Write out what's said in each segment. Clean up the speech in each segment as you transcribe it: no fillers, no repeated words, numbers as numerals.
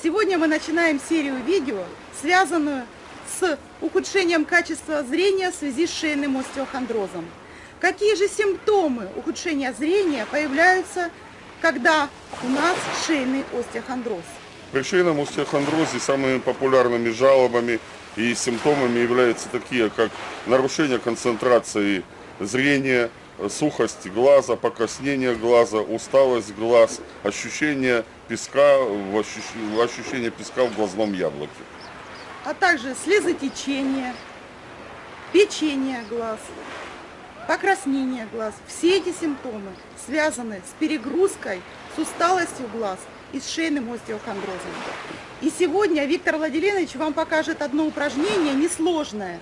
Сегодня мы начинаем серию видео, связанную с ухудшением качества зрения в связи с шейным остеохондрозом. Какие же симптомы ухудшения зрения появляются, когда у нас шейный остеохондроз? При шейном остеохондрозе самыми популярными жалобами и симптомами являются такие, как нарушение концентрации зрения, сухость глаза, покраснение глаза, усталость глаз, ощущение песка, ощущение песка в глазном яблоке. А также слезотечение, печение глаз, покраснение глаз. Все эти симптомы связаны с перегрузкой, с усталостью глаз и с шейным остеохондрозом. И сегодня Виктор Владимирович вам покажет одно упражнение несложное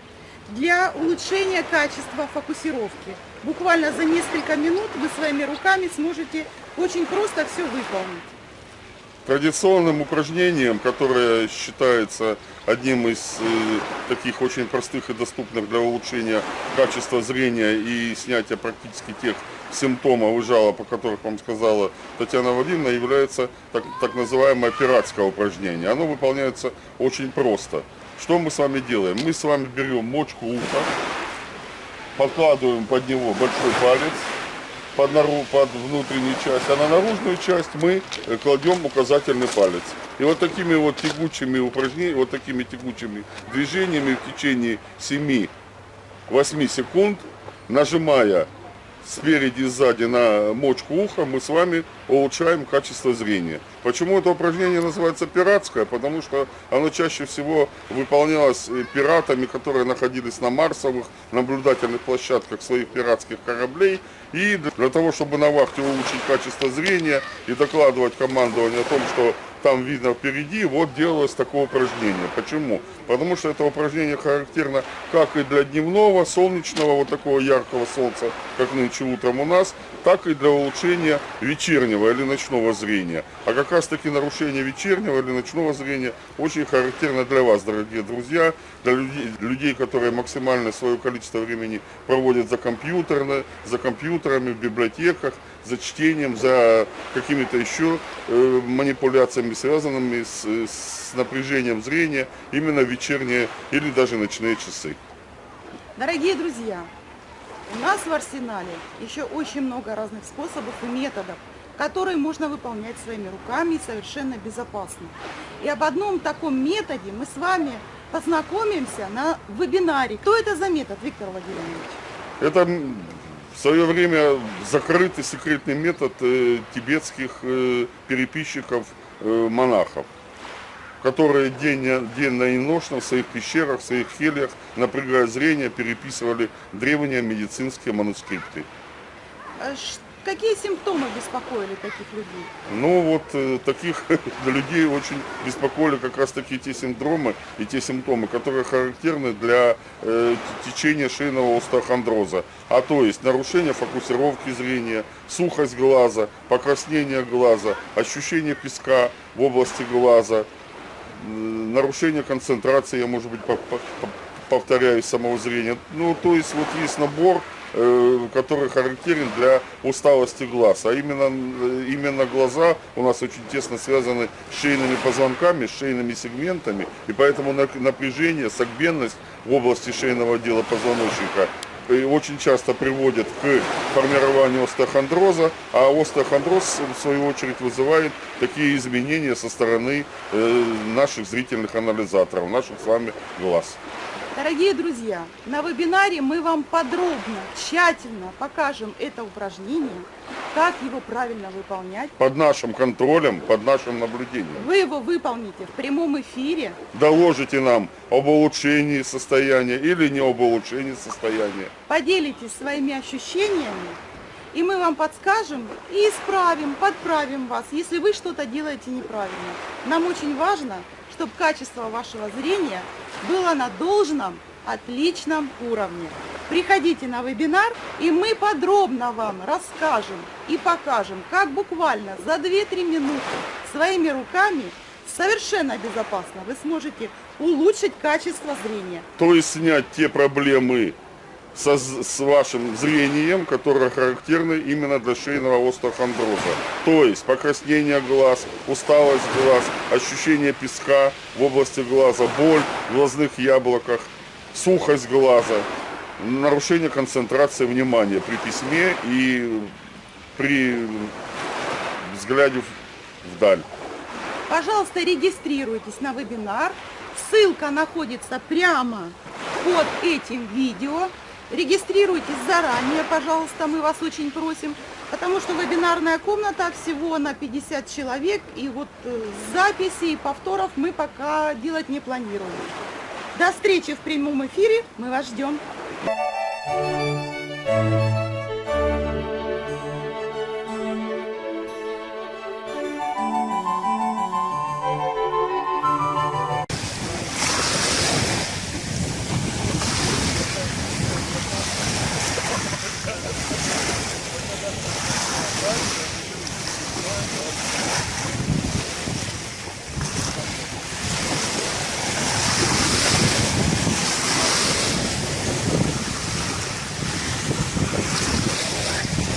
для улучшения качества фокусировки. Буквально за несколько минут вы своими руками сможете очень просто все выполнить. Традиционным упражнением, которое считается одним из таких очень простых и доступных для улучшения качества зрения и снятия практически тех симптомов и жалоб, о которых вам сказала Татьяна Владимировна, является так называемое пиратское упражнение. Оно выполняется очень просто. Что мы с вами делаем? Мы с вами берем мочку уха, подкладываем под него большой палец, под внутреннюю часть, а на наружную часть мы кладем указательный палец. И вот такими вот тягучими упражнениями, вот такими тягучими движениями в течение 7-8 секунд, нажимая спереди и сзади на мочку уха, мы с вами улучшаем качество зрения. Почему это упражнение называется пиратское? Потому что оно чаще всего выполнялось пиратами, которые находились на марсовых наблюдательных площадках своих пиратских кораблей. И для того, чтобы на вахте улучшить качество зрения и докладывать командованию о том, что там видно впереди, вот делалось такое упражнение. Почему? Потому что это упражнение характерно как и для дневного, солнечного, вот такого яркого солнца, как нынче утром у нас, так и для улучшения вечернего или ночного зрения. А как раз таки нарушение вечернего или ночного зрения очень характерно для вас, дорогие друзья, для людей, которые максимальное свое количество времени проводят за компьютерами, в библиотеках, за чтением, за какими-то еще манипуляциями, связанными с напряжением зрения именно в вечерние или даже ночные часы. Дорогие друзья, у нас в арсенале еще очень много разных способов и методов, которые можно выполнять своими руками совершенно безопасно. И об одном таком методе мы с вами познакомимся на вебинаре. Что это за метод, Виктор Владимирович? Это в свое время закрытый секретный метод тибетских переписчиков-монахов, которые денно и ношно в своих пещерах, в своих кельях, напрягая зрение, переписывали древние медицинские манускрипты. Какие симптомы беспокоили таких людей? Ну вот таких людей очень беспокоили как раз таки те синдромы и те симптомы, которые характерны для течения шейного остеохондроза. А то есть нарушение фокусировки зрения, сухость глаза, покраснение глаза, ощущение песка в области глаза, нарушение концентрации, я, может быть, повторяюсь, самого зрения. Ну, то есть вот есть набор, который характерен для усталости глаз. А именно глаза у нас очень тесно связаны с шейными позвонками, с шейными сегментами, и поэтому напряжение, согбенность в области шейного отдела позвоночника очень часто приводит к формированию остеохондроза, а остеохондроз в свою очередь вызывает такие изменения со стороны наших зрительных анализаторов, наших с вами глаз. Дорогие друзья, на вебинаре мы вам подробно, тщательно покажем это упражнение, как его правильно выполнять. Под нашим контролем, под нашим наблюдением. Вы его выполните в прямом эфире. Доложите нам об улучшении состояния или не об улучшении состояния. Поделитесь своими ощущениями, и мы вам подскажем и исправим, подправим вас, если вы что-то делаете неправильно. Нам очень важно, чтобы качество вашего зрения было на должном, отличном уровне. Приходите на вебинар, и мы подробно вам расскажем и покажем, как буквально за 2-3 минуты своими руками совершенно безопасно вы сможете улучшить качество зрения. То есть снять те проблемы с вашим зрением, которое характерно именно для шейного остеохондроза. То есть покраснение глаз, усталость глаз, ощущение песка в области глаза, боль в глазных яблоках, сухость глаза, нарушение концентрации внимания при письме и при взгляде вдаль. Пожалуйста, регистрируйтесь на вебинар. Ссылка находится прямо под этим видео. Регистрируйтесь заранее, пожалуйста, мы вас очень просим, потому что вебинарная комната всего на 50 человек, и вот записи и повторов мы пока делать не планируем. До встречи в прямом эфире, мы вас ждем.